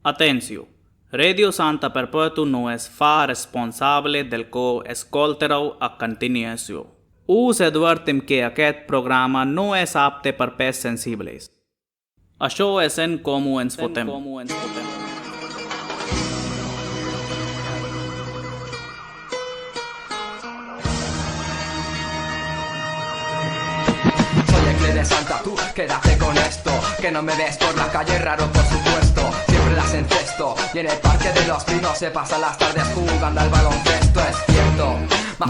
Atencio, Radio Santa Perpetua no es fa responsable del que escoltereu a continuació. Us advertim que aquest programa no és apte per pes sensibles. Això és en com ens fotem. Soy el Cle de Santa, tú quédate con esto. Que no me ves por la calle, raro por supuesto. Siempre las encesto y en el Parque de los Pinos se pasan las tardes jugando al baloncesto, es cierto.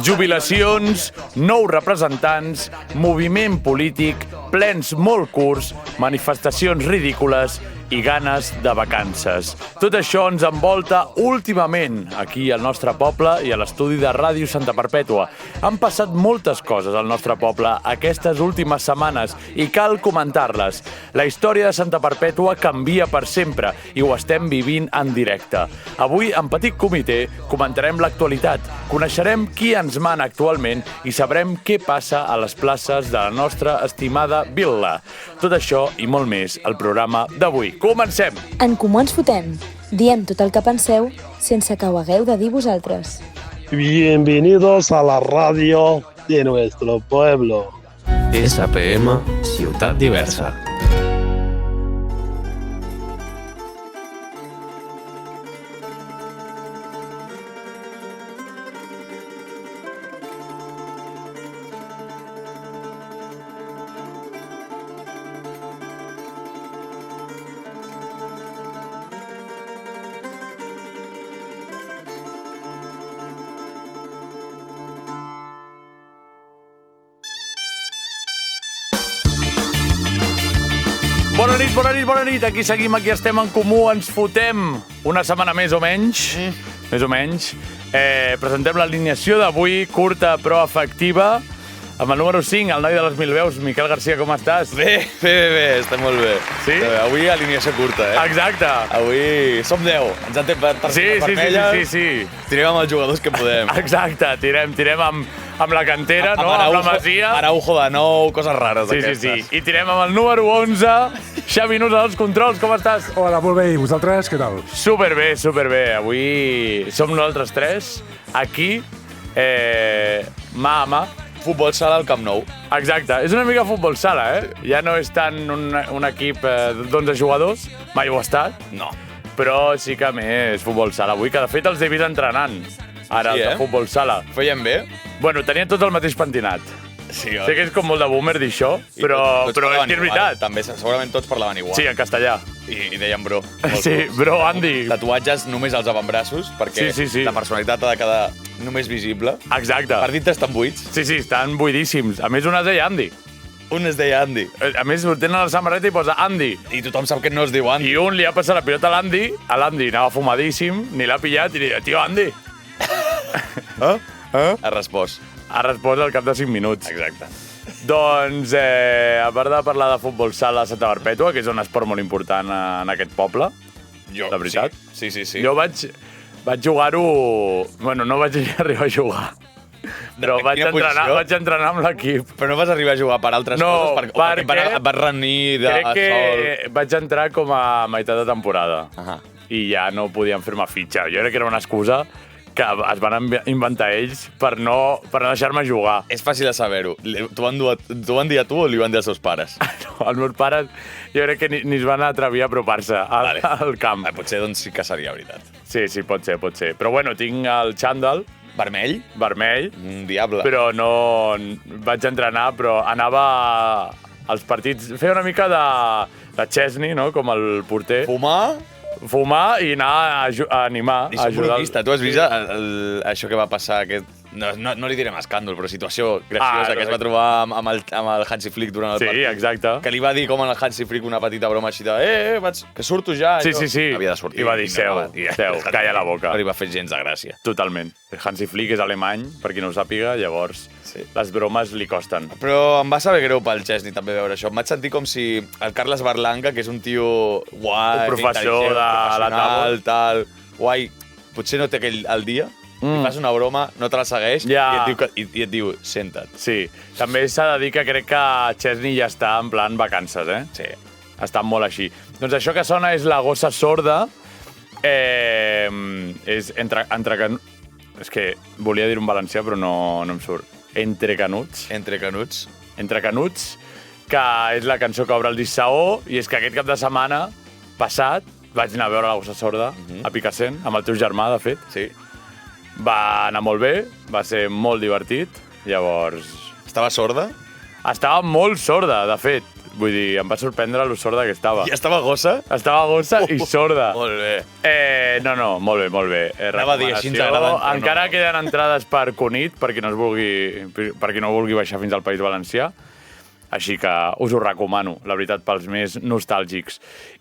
Jubilacions, nous representants, moviment polític, plens molt curts, manifestacions ridícules i ganes de vacances. Tot això ens envolta últimament aquí al nostre poble i a l'estudi de Ràdio Santa Perpètua. Han passat moltes coses al nostre poble aquestes últimes setmanes i cal comentar-les. La història de Santa Perpètua canvia per sempre i ho estem vivint en directe. Avui, en Petit Comitè, comentarem l'actualitat, coneixerem qui ens mana actualment i sabrem què passa a les places de la nostra estimada vila. Tot això i molt més al programa d'avui. Comencem! En Comú Ens Fotem. Diem tot el que penseu sense que ho hagueu de dir vosaltres. Bienvenidos a la radio de nuestro pueblo. SPM Ciutat Diversa. Bona nit, aquí seguim, aquí estem en Comú, ens fotem una setmana més o menys, presentem l'alineació d'avui, curta però efectiva, amb el número 5, el noi de les 1000 veus, Miquel Garcia, com estàs? Bé, estem molt bé. Sí? Avui alineació curta, Exacte. Avui som 10, ens han tret targetes vermelles. Sí. Tirem amb els jugadors que podem. Exacte, tirem amb la cantera, no? Amb la Masia. Araujo de nou, coses rares aquestes. Sí. I tirem amb el número 11, Xavi Nusa dels controls, com estàs? Hola, molt bé. I vosaltres, què tal? Superbé. Avui som nosaltres tres, aquí, mà a mà. Futbol sala al Camp Nou. Exacte. És una mica futbol sala, Ja no és tant un equip d'11 jugadors, mai ho ha estat. No. Però sí que més futbol sala. Avui, que de fet els he vist entrenant. Ara, de futbol sala. Feien bé? Bueno, tenien tots el mateix pentinat. Sí, sé que és com molt de boomer dir això, però és que és veritat. També, segurament tots parlaven igual. Sí, en castellà. I deien bro. Sí, bro, Andy. Tatuatges només als avantbraços, perquè la personalitat ha de quedar només visible. Exacte. Per dintre estan buits. Sí, estan buidíssims. A més, un es deia Andy. Un es deia Andy. A més, tenen la samarreta i posa Andy. I tothom sap que no es diu Andy. I un li ha passat la pilota a l'Andy anava fumadíssim, ni l'ha pillat i li deia, tio, Andy. Ha respost. Ha respost al cap de 5 minuts. Exacte. Doncs, a part de parlar de futbol sala a Santa Perpètua, que és un esport molt important en aquest poble, la veritat. Sí. Jo vaig jugar-ho... Bueno, no vaig arribar a jugar. Però vaig entrenar amb l'equip. Però no vas arribar a jugar per altres coses? Perquè et vas reunir de sol? Crec que vaig entrar com a meitat de temporada. I ja no podien fer-me fitxa. Jo crec que era una excusa que es van inventar ells per no deixar-me jugar. És fàcil de saber-ho. T'ho van dir a tu o li van dir als seus pares? No, els meus pares jo crec que ni es van atrevir a apropar-se al camp. Potser doncs sí que seria veritat. Sí, pot ser. Però bueno, tinc el xandall. Vermell? Vermell. Un diable. Però no vaig entrenar, però anava als partits... Feia una mica de Chesney, no?, com el porter. Fumar i anar a animar. I som bromista. Tu has vist això que va passar, no li direm escàndol, però situació graciosa que es va trobar amb el Hansi Flick durant el partit. Sí, exacte. Que li va dir com al Hansi Flick una petita broma així de que surto ja. Sí. Havia de sortir. I va dir, seu, calla la boca. No li va fer gens de gràcia. Totalment. Hansi Flick és alemany, per qui no ho sàpiga, llavors les bromes li costen. Però em va saber greu pel Chesney també veure això. Em vaig sentir com si el Carles Berlanga, que és un tio guai, un professor de la taula, tal, guai, potser no té el dia, i fas una broma, no te la segueix, i et diu, senta't. Sí, també s'ha de dir que crec que Chesney ja està en plan vacances, Sí. Està molt així. Doncs això que sona és La gossa sorda, és és que volia dir un valencià, però no em surt. Entre Canuts, que és la cançó que obre el disc Saó, i és que aquest cap de setmana passat vaig anar a veure la Gossa Sorda a Picassent, amb el teu germà, de fet. Sí. Va anar molt bé, va ser molt divertit, llavors... Estava sorda? Estava molt sorda, de fet. Vull dir, em va sorprendre lo sorda que estava. I estava gossa? Estava gossa i sorda. Molt bé. No, molt bé. Anava a dir, així ens agraden. Encara queden entrades per Cunit, per qui no vulgui baixar fins al País Valencià. Així que us ho recomano, la veritat, pels més nostàlgics.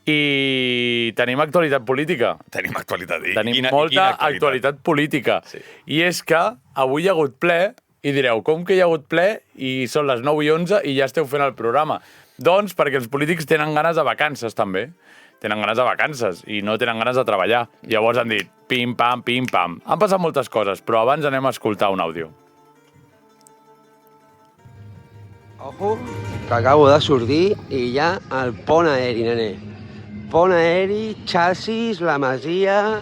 I tenim actualitat política. Tenim actualitat. Tenim molta actualitat política. Sí. I és que avui hi ha hagut ple, i direu, com que hi ha hagut ple i són les 9:11 i ja esteu fent el programa? Doncs perquè els polítics tenen ganes de vacances, també. Tenen ganes de vacances i no tenen ganes de treballar. Llavors han dit pim-pam, pim-pam. Han passat moltes coses, però abans anem a escoltar un àudio. Ojo, que acabo de sortir i hi ha el pont aeri, nene. Pont aeri, xassis, la masia,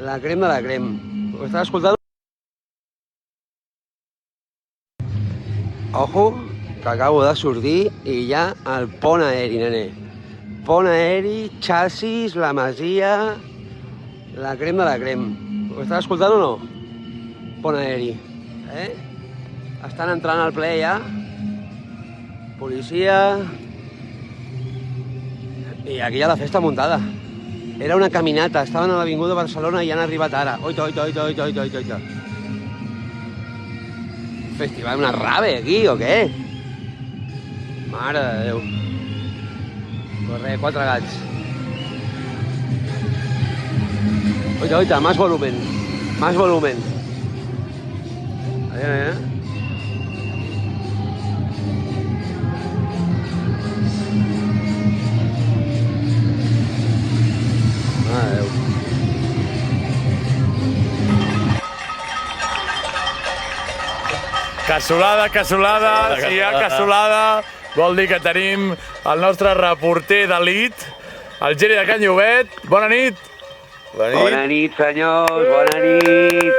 la crem de la crem. Ho estàs escoltant? Ojo, que acabo de sortir i hi ha el pont aeri, nene. Pont aeri, xassis, la masia, la crem de la crem. Ho estàs escoltant o no? Pont aeri. Estan entrant al ple ja. Policia... I aquí hi ha la festa muntada. Era una caminata, estaven a l'Avinguda de Barcelona i han arribat ara. Oita. Festival, una rave aquí, o què? Mare de Déu. Corre, 4 gats. Oita, más volumen. Más volumen. Allà. Adéu. Cassolada, si hi ha cassolada, vol dir que tenim el nostre reporter d'elit, el Geri de Can Llobet. Bona nit. Bona nit, senyors, bona nit.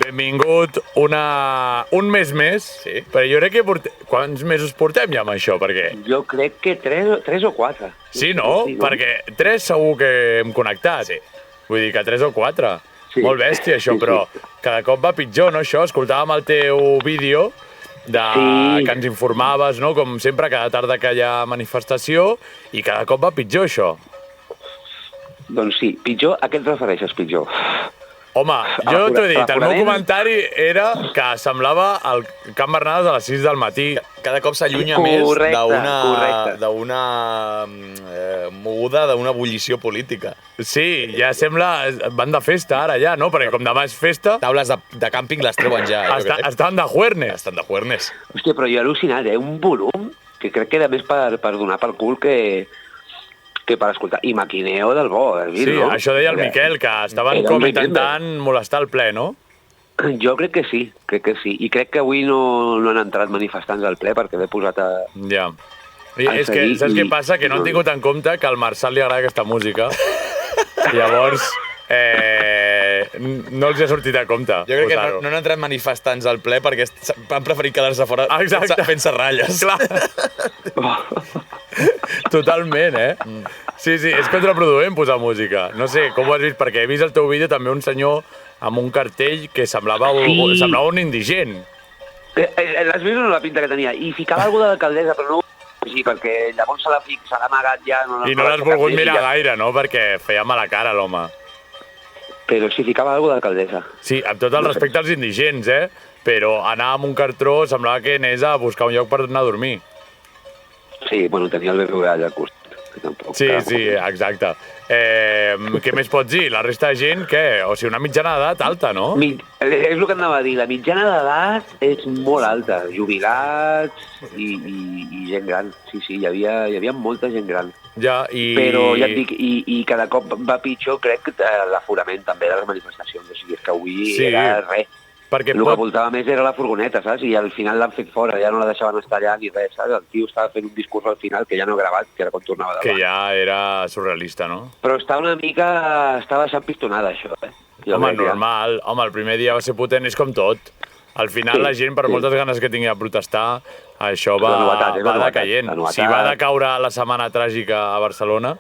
Benvingut un mes més, sí. Però jo crec que quants mesos portem ja amb això? Perquè... Jo crec que 3 o 4. Sí, no? Perquè 3 segur que hem connectat. Sí. Vull dir que 3 o 4. Sí. Molt bèstia, això, però cada cop va pitjor, no, això? Escoltàvem el teu vídeo que ens informaves, no?, com sempre, cada tarda que hi ha manifestació, i cada cop va pitjor, això. Doncs sí, pitjor, a què et refereixes, pitjor? Home, jo t'ho he dit, el meu comentari era que semblava el Can Bernades a les 6 del matí. Cada cop s'allunya més d'una moguda, d'una ebullició política. Sí, ja sembla... Van de festa ara ja, no? Perquè com demà és festa... Taules de càmping les treuen ja. Estan de juernes. Estan de juernes. Hòstia, però jo he al·lucinat, un volum que crec que era més per donar pel cul que per escoltar. I maquineo del bo, sí, no? Això deia el Miquel, que estaven com intentant molestar el ple, no? Jo crec que sí. I crec que avui no han entrat manifestants al ple perquè l'he posat a... Ja. És que, saps què passa? Que no han tingut en compte que al Marçal li agrada aquesta música. Llavors, no els ha sortit a compte. Jo crec que no han entrat manifestants al ple perquè han preferit quedar-se fora fent-se ratlles. Clar. Totalment, Sí, és contraproduent posar música. No sé, com ho has vist? Perquè he vist el teu vídeo també un senyor amb un cartell que semblava un indigent. L'has vist o no la pinta que tenia? I ficava alguna de l'alcaldessa, però no sí, perquè llavors se l'ha amagat ja... I no l'has volgut mirar gaire, no? Perquè feia mala cara l'home. Però si ficava alguna de l'alcaldessa. Sí, amb tot el respecte als indigents, però anar amb un cartró semblava que anés a buscar un lloc per anar a dormir. Sí, bueno, tenia el BBVA allà al costat. Sí, exacte. Què més pots dir? La resta de gent, què? O sigui, una mitjana d'edat alta, no? És el que anava a dir. La mitjana d'edat és molt alta. Jubilats i gent gran. Sí, hi havia molta gent gran. Però ja et dic, i cada cop va pitjor, crec, l'aforament també de les manifestacions. O sigui, és que avui era res. Perquè El que voltava més era la furgoneta, saps? I al final l'han fet fora, ja no la deixaven estar allà ni res, saps? El tio estava fent un discurs al final que ja no ha gravat, que era quan tornava davant. Que ja era surrealista, no? Però estava una mica... Estava deixant pistonada, això, Home, normal. Home, el primer dia va ser potent, és com tot. Al final la gent, per moltes ganes que tingui de protestar, això va decaient. Si va decaure la setmana tràgica a Barcelona,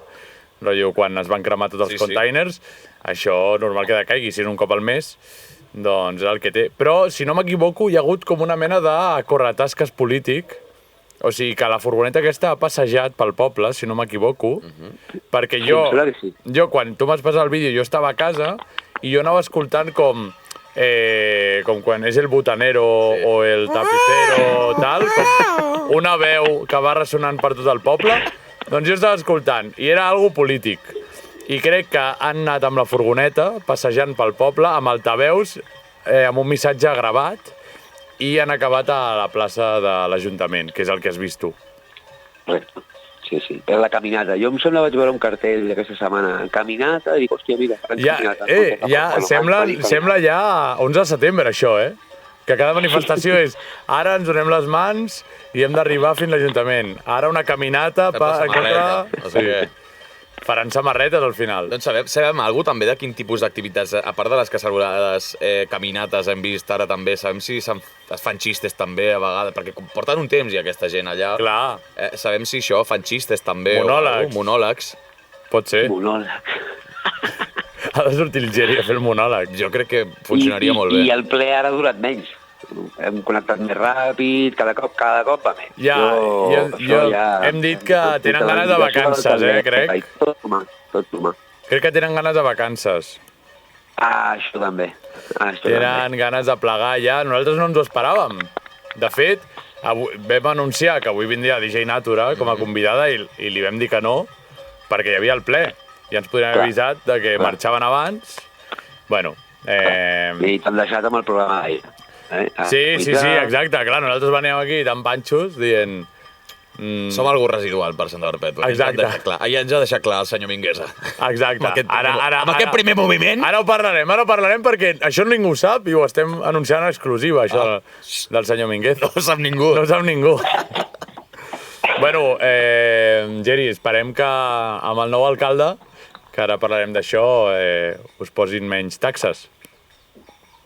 rotllo, quan es van cremar tots els containers, això normal que decaigui, si és un cop al mes, doncs és el que té. Però, si no m'equivoco, hi ha hagut com una mena de corretasques polític, o sigui que la furgoneta aquesta ha passejat pel poble, si no m'equivoco, perquè jo, quan tu m'has passat el vídeo, jo estava a casa i jo anava escoltant com quan és el butanero o el tapicero, tal, com una veu que va ressonant per tot el poble, doncs jo estava escoltant, i era algo polític. I crec que han anat amb la furgoneta, passejant pel poble, amb altaveus, amb un missatge gravat, i han acabat a la plaça de l'Ajuntament, que és el que has vist tu. Correcte. Sí. Era la caminata. Jo em sembla vaig veure un cartell aquesta setmana. Caminata, i dic, hòstia, mira, caminata. Sembla ja 11 de setembre, això, Que cada manifestació és ara ens donem les mans i hem d'arribar fins a l'Ajuntament. Ara una caminata per... Faran samarretes al final. Doncs sabem alguna també de quin tipus d'activitats, a part de les casserolades, caminates hem vist ara també, sabem si es fan xistes també a vegades, perquè porten un temps ja aquesta gent allà. Clar. Sabem si això fan xistes també. Monòlegs. Monòlegs. Pot ser. Monòleg. Ha de sortir el Geri a fer el monòleg. Jo crec que funcionaria molt bé. I el ple ara ha durat menys. Hem connectat més ràpid, cada cop va més. Hem dit que tenen ganes de vacances, crec. Tot humà. Crec que tenen ganes de vacances. Això també. Tenen ganes de plegar ja. Nosaltres no ens ho esperàvem. De fet, vam anunciar que avui vindria DJ Natura com a convidada i li vam dir que no, perquè hi havia el ple. Ja ens podrien haver avisat de que marxaven abans. Bueno. I t'han deixat amb el programa d'aire. Sí, exacte. Clar, nosaltres veníem aquí tan panxos dient... Som algú residual per Santa Perpètua. Exacte. Ja ens ha deixat clar el senyor Minguesa. Exacte. Amb aquest primer moviment... Ara ho parlarem perquè això ningú ho sap i ho estem anunciant en exclusiva, això del senyor Mingueza. No ho sap ningú. No ho sap ningú. Bueno, Geri, esperem que amb el nou alcalde, que ara parlarem d'això, us posin menys taxes.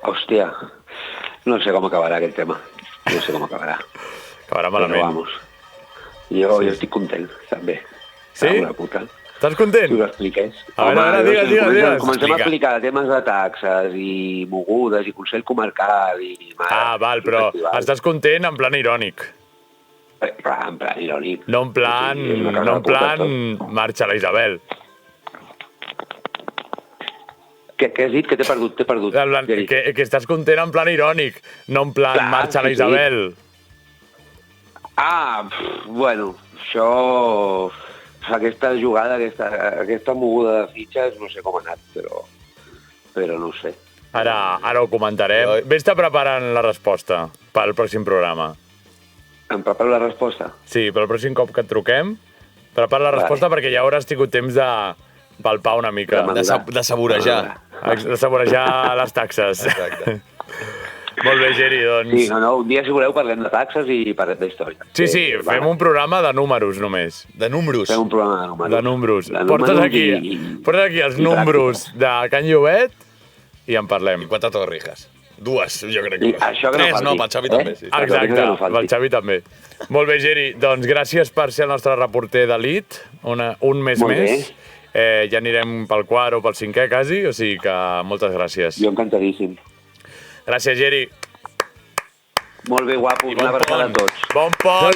Hòstia, no sé com acabarà aquest tema. No sé com acabarà. Acabarà malament. Però vamos. Jo estic content, també. Sí? Estàs content? Si ho expliqués. A veure, digues. Comencem a explicar temes de taxes i mogudes i Consell Comarcal i... Val, però estàs content en plan irònic. En plan irònic. No en plan marxa la Isabel. Què has dit? Que t'he perdut. Que estàs content en plan irònic, no en plan marxa la Isabel. Bueno, això... Aquesta jugada, aquesta moguda de fitxes, no sé com ha anat, però no sé. Ara ho comentarem. Vés-te preparant la resposta pel pròxim programa. Em preparo la resposta? Sí, pel pròxim cop que et truquem, prepara la resposta perquè ja hauràs tingut temps de palpar una mica. De saborejar. De saborejar les taxes. Exacte. Molt bé, Geri, doncs... Sí, un dia, si voleu, parlem de taxes i parlem d'història. Sí, fem un programa de números, només. De números? Fem un programa de números. Portes aquí els números de Can Llobet i en parlem. I 4 torrijas. 2, jo crec que... Això que no falti. 3, no, pel Xavi també, sí. Exacte, pel Xavi també. Molt bé, Geri, doncs gràcies per ser el nostre reporter d'elit, un mes més. Ja anirem pel quart o pel 5è, quasi, o sigui que moltes gràcies. Jo encantadíssim. Gràcies, Geri. Molt bé, guapos. Una abraçada a tots. Bon pont!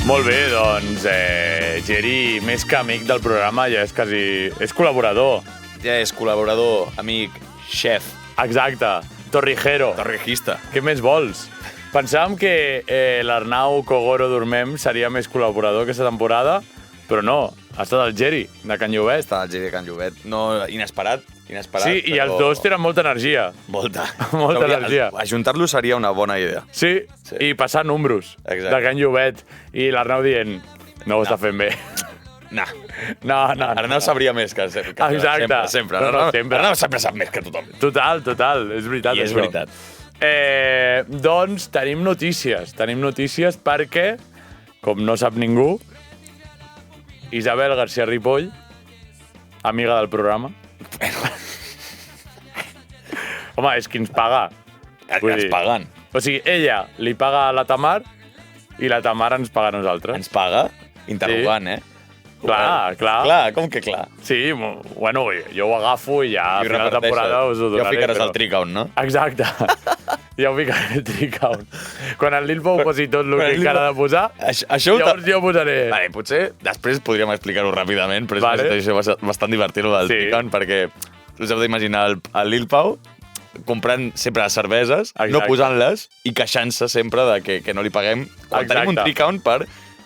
Molt bé, doncs, Geri, més que amic del programa, ja és quasi... És col·laborador. Ja és col·laborador, amic, chef. Exacte. Torrijero. Torrijista. Què més vols? Pensàvem que l'Arnau Kogoro Dormem seria més col·laborador aquesta temporada, però no, ha estat el Geri de Can Llobet. Ha estat el Geri de Can Llobet. No, inesperat Inesperat, Sí, i els dos tenen molta energia. Molta. Molta energia. Ajuntar-los seria una bona idea. Sí, i passar números. Exacte. De Can Llobet i l'Arnau dient no ho està fent bé. No. No. Arnau sabria més que Exacte. sempre. No, sempre. Arnau sempre sap més que tothom. Total, és veritat. I és això. veritat. Doncs tenim notícies perquè, com no sap ningú, Isabel García Ripoll, amiga del programa. Home, és qui ens paga. Ens paguen. O sigui, ella li paga a la Tamar i la Tamar ens paga a nosaltres. Ens paga? Interrogant, Sí. Clar. Clar, com que clar? Sí, bueno, jo ho agafo i ja a final de temporada us ho donaré. Ja ficaràs però... el trick-out, no? Exacte. Ja ho ficaré el trick-out. Quan el Lil Pau posi tot el que encara ha de posar, Això llavors jo posaré... Vale, potser després podríem explicar-ho ràpidament, però és Vale. una situació bastant divertit-ho del trick-out, perquè us heu d'imaginar el Lil Pau comprant sempre les cerveses, no posant-les i queixant-se sempre de que no li paguem quan tenim un trick-out per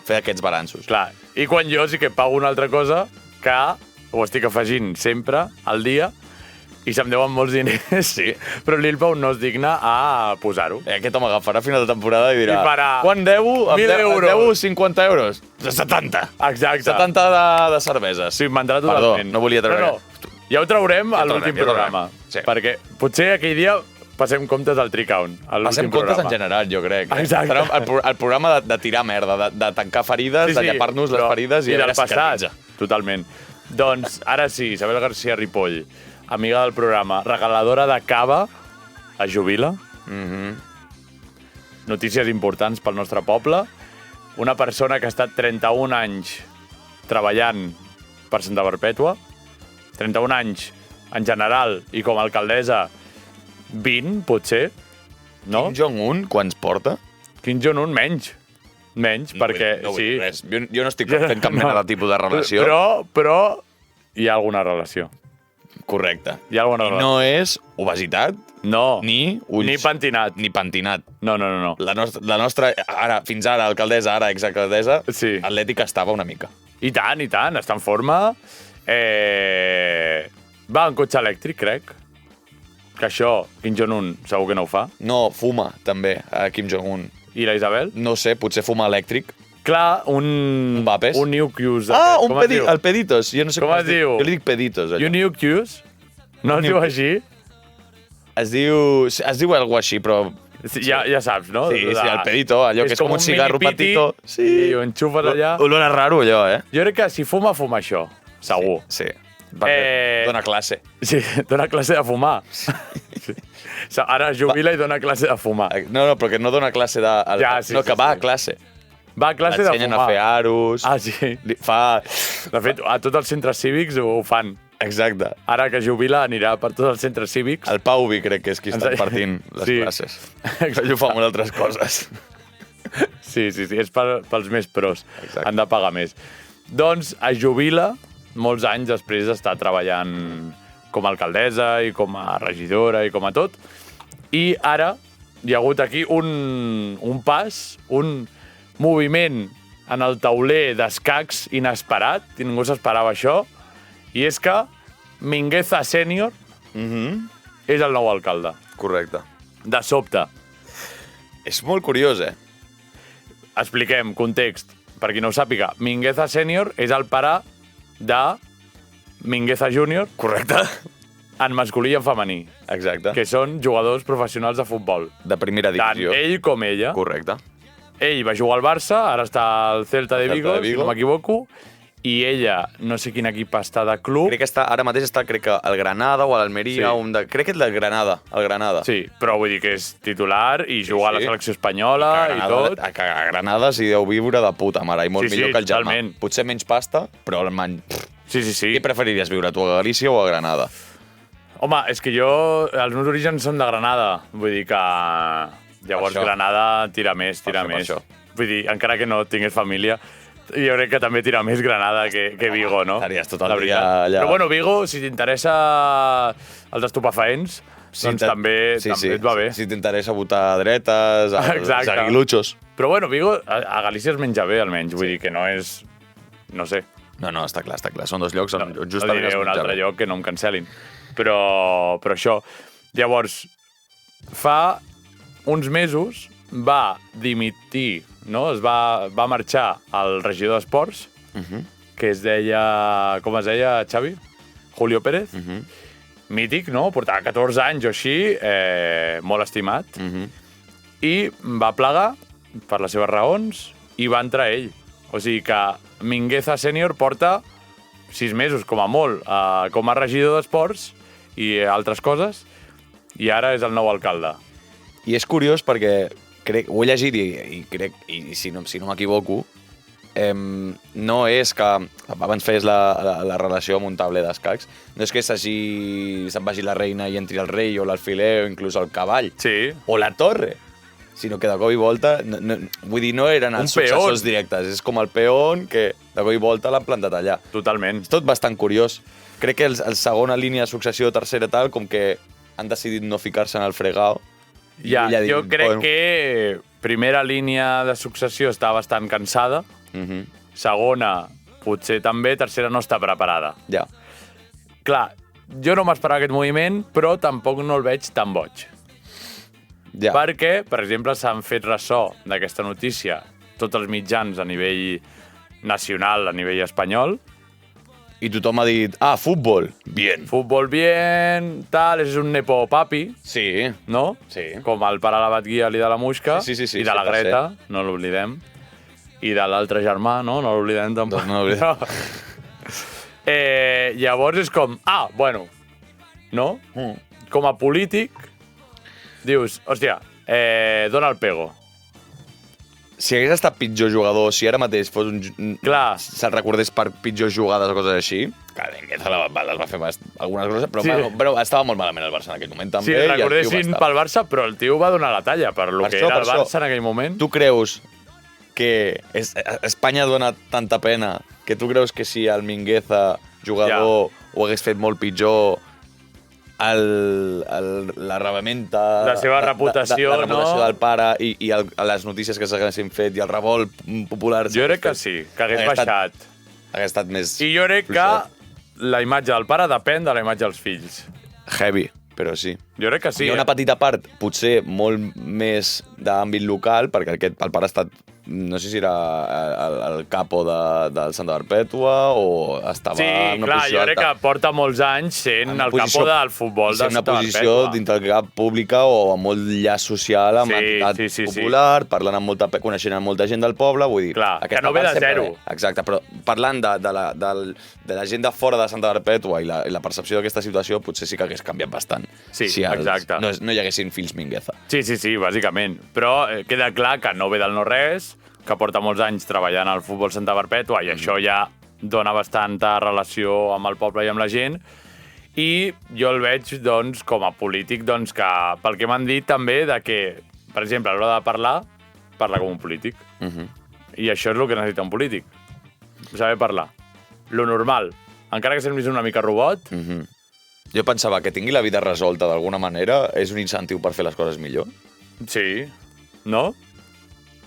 fer aquests balanços. Clar, i quan jo sí que pago una altra cosa que ho estic afegint sempre al dia i se'm deuen molts diners, sí. Però Lil Pau no es digna a posar-ho. Aquest home agafarà a final de temporada i dirà I farà quan devo? 1.000 euros. Devo 50 euros. 70. Exacte. 70 de cerveses. Sí, m'entrarà totalment. Perdó, no volia treure... No. Ja ho traurem a l'últim programa. Sí. Perquè potser aquell dia passem comptes al trick-out. Passem comptes en general, jo crec. Exacte. Serà el programa de tirar merda, de tancar ferides, de llepar-nos les ferides i a del veure si passat. carbitja. Totalment. Doncs ara sí, Isabel García Ripoll, amiga del programa, regaladora de cava, es jubila. Notícies importants pel nostre poble. Una persona que ha estat 31 anys treballant per Santa Perpètua, 31 anys en general i com a alcaldessa 20, potser, no? Kim Jong-un, quants porta? Kim Jong-un, menys. Menys, perquè... No vull sí. dir res. Jo no estic fent cap mena de tipus de relació. Però hi ha alguna relació. Correcte. Hi ha alguna I relació. no és obesitat, No. ni ulls... Ni pentinat. Ni pentinat. No. La nostra ara, fins ara, alcaldessa, ara exalcaldessa, Sí. atlètica estava una mica. I tant, està en forma. Va en cotxe elèctric, crec. Que això, Kim Jong-un segur que no ho fa. No, fuma, també, Kim Jong-un. I la Isabel? No sé, potser fuma elèctric. Clar, un vapes? Un Nucleus. El Peditos. Jo no sé Com es diu? Jo li dic Peditos, allò. Un Nucleus? No es diu així? Es diu algo així, però... Sí, ja saps, no? Sí, el Pedito, allò que és com un cigarro mini piti, petito. Sí. I ho enxufes allà. Olor a raro, allò, Jo crec que si fuma això. Segur. Sí. Perquè dona classe. Sí, dona classe de fumar. Sí. Ara es jubila i dona classe de fumar. No, però que no dona classe de... No, que va a classe. Va a classe de fumar. L'ensenyen a fer aros. Ah, sí. Fa... De fet, a tots els centres cívics ho fan. Exacte. Ara que jubila anirà per tots els centres cívics. El Pauvi crec que és qui està partint les classes. Ell ho fa amb altres coses. Sí, és pels més pros. Exacte. Han de pagar més. Doncs es jubila molts anys després d'estar treballant com a alcaldessa i com a regidora i com a tot. I ara hi ha hagut aquí un pas, un moviment en el tauler d'escacs inesperat, i ningú s'esperava això, i és que Mingueza Sènior és el nou alcalde. Correcte. De sobte. És molt curiós, Expliquem, context. Per qui no ho sàpiga, Mingueza Sènior és el pare de Mingueza Júnior. Correcte. En masculí i en femení. Exacte. Que són jugadors professionals de futbol. De primera divisió. Tant ell com ella. Correcte. Ell va jugar al Barça, ara està al Celta de Vigo, si no m'equivoco, i ella, no sé quin equip està de club. Crec que ara mateix està, crec que al Granada o a l'Almeria, crec que és del Granada, el Granada. Sí, però vull dir que és titular i juga a la selecció espanyola i tot. A Granada s'hi deu viure de puta mare, i molt millor que el Germà. Totalment. Potser menys pasta, però el many... Sí. Què preferiries viure, tu, a Galícia o a Granada? Home, és que els meus orígens són de Granada, vull dir que... Llavors Granada tira més. Vull dir, encara que no tingués família, jo crec que també tira més Granada que Vigo, no? Estaries tot el dia allà. Però bueno, Vigo, si t'interessa els estupefaents, doncs també et va bé. Si t'interessa votar dretes, els aguiluchos. Però bueno, Vigo, a Galícia es menja bé, almenys. Vull dir que no és... No sé. No, està clar. Són dos llocs on justament es menja bé. No diré un altre lloc que no em cancel·lin. Però això... Llavors, fa uns mesos va dimitir, no? Va marxar el regidor d'Esports, que es deia... Com es deia, Xavi? Julio Pérez. Mític, no? Portava 14 anys o així, molt estimat. I va plegar per les seves raons i va entrar ell. O sigui que Mingueza sènior porta 6 mesos, com a molt, com a regidor d'Esports i altres coses, i ara és el nou alcalde. I és curiós perquè ho he llegit i crec, i si no m'equivoco, no és que abans feies la relació amb un tabler d'escacs, no és que se'n vagi la reina i entri el rei o l'alfiler o inclús el cavall, o la torre, sinó que de cop i volta, vull dir, no eren els successors directes, és com el peón que de cop i volta l'han plantat allà. Totalment. És tot bastant curiós. Crec que el segona línia de successió, tercera tal, com que han decidit no ficar-se en el fregao. Ja, jo crec que primera línia de successió està bastant cansada, segona potser també, tercera no està preparada. Ja. Clar, jo no m'esperava aquest moviment, però tampoc no el veig tan boig. Ja. Perquè, per exemple, s'han fet ressò d'aquesta notícia tots els mitjans a nivell nacional, a nivell espanyol. I tothom ha dit, futbol, bien. Futbol bien, tal, és un nepo papi. Sí. No? Sí. Com el pare de la Batguia i de la Muixca. Sí, I de la Greta, no l'oblidem. I de l'altre germà, no? No l'oblidem tampoc. No l'oblidem. Llavors és com, bueno, no? Com a polític, dius, hòstia, dona el pego. Si hagués estat pitjor jugador, si ara mateix fos Clar. se'l recordés per pitjors jugades o coses així, que Mingueza les va fer algunes coses, però, sí. Però estava molt malament el Barça en aquell moment també. Sí, recordessin pel Barça, però el tio va donar la talla per lo que era el Barça en aquell moment. Tu creus que Espanya dona tanta pena que tu creus que si el Mingueza, jugador, ho hagués fet molt pitjor, la rebementa... La seva reputació, la reputació del pare i les notícies que s'haguessin fet i el revolt popular... Jo crec que sí, que hagués baixat. Hagués estat més... I jo crec que la imatge del pare depèn de la imatge dels fills. Heavy, però sí. Jo crec que sí. Hi ha una petita part, potser molt més d'àmbit local, perquè el pare ha estat... No sé si era el capo del Santa Perpètua o estava en una posició... Sí, clar, jo crec que porta molts anys sent el capo del futbol del Santa Perpètua. una posició dintre del cap pública o amb molt llaç social, amb entitat popular, parlant amb coneixent amb molta gent del poble, vull dir... Clar, que no ve de zero. Exacte, però parlant de la gent de fora de Santa Perpètua i la percepció d'aquesta situació, potser sí que hagués canviat bastant. Sí, exacte. No hi haguessin fills Mingueza. Sí, bàsicament. Però queda clar que no ve del no-res, que porta molts anys treballant al futbol Santa Perpètua i això ja dona bastanta relació amb el poble i amb la gent. I jo el veig, doncs, com a polític, doncs, que pel que m'han dit també de que, per exemple, a l'hora de parla com un polític. I això és el que necessita un polític. Saber parlar. Lo normal. Encara que semblis una mica robot... Jo pensava que tingui la vida resolta d'alguna manera és un incentiu per fer les coses millor. Sí. No?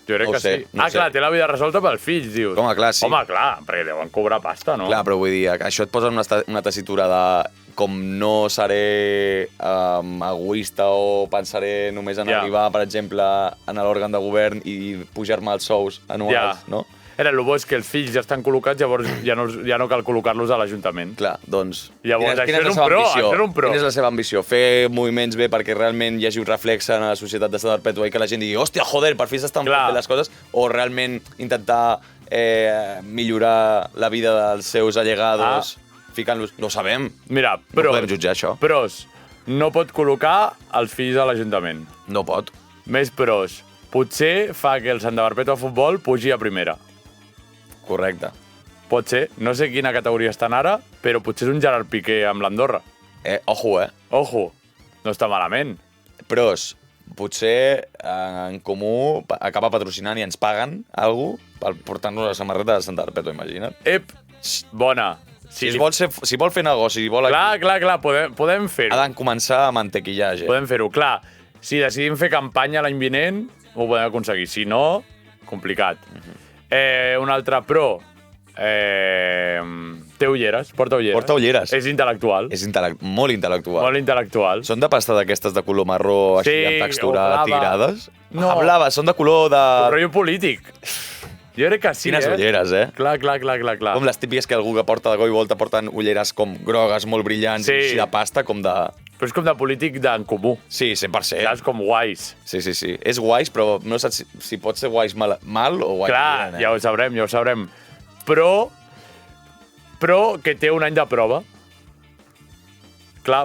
Jo crec No ho que sé, sí. no ho sé. Clar, té la vida resolta pels fills, dius. Home, clar, sí. Home, clar, perquè deuen cobrar pasta, no? Clar, però vull dir, això et posa una tessitura de com no seré egoista o pensaré només en arribar, per exemple, en l'òrgan de govern i pujar-me els sous anuals, no? Era, el bo és que els fills ja estan col·locats, llavors ja no cal col·locar-los a l'Ajuntament. Clar, doncs... Llavors, això és un pro. Quina és la seva ambició? Fer moviments bé perquè realment hi hagi un reflex en la societat de Santa Perpètua i que la gent digui hòstia, joder, per fi s'estan fent les coses, o realment intentar millorar la vida dels seus allegados ficant-los... No ho sabem. Mira, no podem jutjar això. Pros. No pot col·locar els fills a l'Ajuntament. No pot. Més pros. Potser fa que el Santa Perpètua Futbol pugi a primera. Correcte. Pot ser. No sé quina categoria estan ara, però potser és un Gerard Piqué amb l'Andorra. Ojo, Ojo. No està malament. Pros. Potser en comú acaba patrocinant i ens paguen alguna cosa per portar-nos la samarreta de Santa Perpètua, imagina't. Bona. Si vol fer negoci, si vol... Clar, podem fer-ho. Ha de començar a mantequillar gent. Podem fer-ho, clar. Si decidim fer campanya l'any vinent, ho podem aconseguir. Si no, complicat. Un altre pro. Té ulleres, porta ulleres. Porta ulleres. És intel·lectual. És molt intel·lectual. Molt intel·lectual. Són de pasta d'aquestes de color marró, així, Sí, amb textura o blava. tigrades? No. Blava, són de color de... Rotllo polític. Jo crec que sí, Quines ulleres, eh? Clar. Com les típiques que algú que porta de goi volta porten ulleres com grogues, molt brillants, Sí. així de pasta, com de... Però és com de polític d'en comú. Sí, 100%. Saps? Com guais. Sí. És guais, però no saps si pot ser guais mal o guais Clar, bien, ja ho sabrem. Però que té un any de prova. Clar,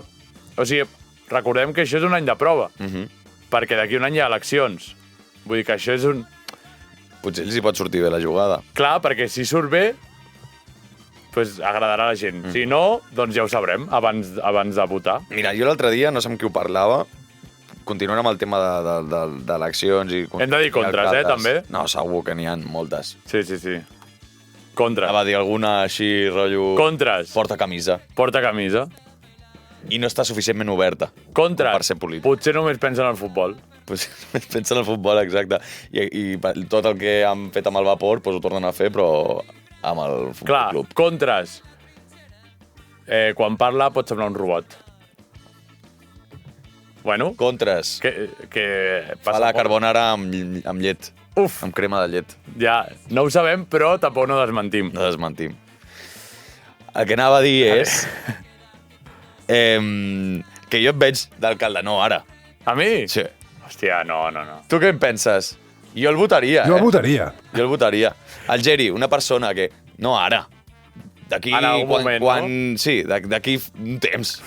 o sigui, recordem que això és un any de prova. Perquè d'aquí un any hi ha eleccions. Vull dir que això és un... Potser els hi pot sortir bé la jugada. Clar, perquè si surt bé, pues agradarà a la gent. Si no, doncs ja ho sabrem abans de votar. Mira, jo l'altre dia, no sé amb qui ho parlava, continuant amb el tema d'eleccions i... Hem de dir contres, també? No, segur que n'hi ha moltes. Sí. Contra. Va dir alguna així, rotllo... Contres. Porta camisa. Porta camisa. I no està suficientment oberta. Contres. Per ser polític. Potser només pensa en el futbol. Pues, pensa en el futbol, exacte. I tot el que han fet amb el vapor pues, ho tornen a fer, però amb el futbol Clar, club. contres. Quan parla pot semblar un robot. Bueno. Contres. Que fa la carbonara amb llet. Uf. Amb crema de llet. Ja, no ho sabem, però tampoc no desmentim. No desmentim. El que anava a dir és... que jo et veig d'alcalde, no ara. A mi? Sí. Hòstia, no. Tu què en penses? Jo el votaria, Jo el votaria. Jo el votaria. El Geri, una persona que... No ara. D'aquí... En algun moment, no? Sí, d'aquí un temps.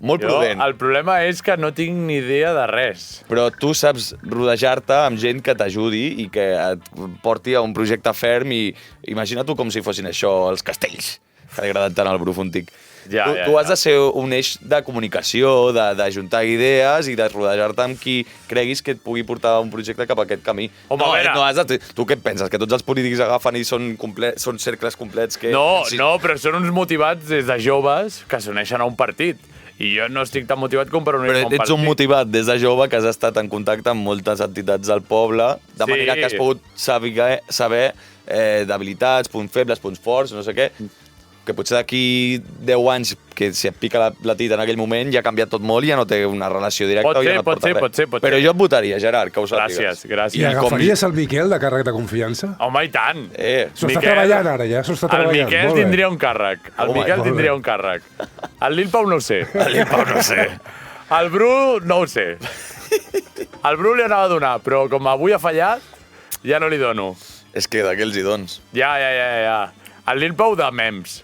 Molt prudent. El problema és que no tinc ni idea de res. Però tu saps rodejar-te amb gent que t'ajudi i que et porti a un projecte ferm i imagina tu com si fossin això, els castells, que li agraden tant al Bru Fontic. Tu has de ser un eix de comunicació, d'ajuntar idees i de rodejar-te amb qui creguis que et pugui portar un projecte cap a aquest camí. Home, Tu què et penses? Que tots els polítics agafen i són cercles complets? Que... No, però són uns motivats des de joves que s'uneixen a un partit. I jo no estic tan motivat com per unir-me a un partit. Però ets un motivat des de jove que has estat en contacte amb moltes entitats del poble, de manera que has pogut saber debilitats, punts febles, punts forts, no sé què, que potser d'aquí 10 anys, que si et pica la tita en aquell moment, ja ha canviat tot molt i ja no té una relació directa. Pot ser. Però jo et votaria, Gerard, que ho sàpigues. Gràcies. I agafaries el Miquel de càrrec de confiança? Home, i tant. S'ho està treballant ara, ja. S'ho està treballant. El Miquel tindria un càrrec. El Lil Pau no ho sé. El Bru no ho sé. El Bru li anava a donar, però com avui ha fallat, ja no li dono. És que d'aquells hi dons. Ja. El Lil Pau de mems.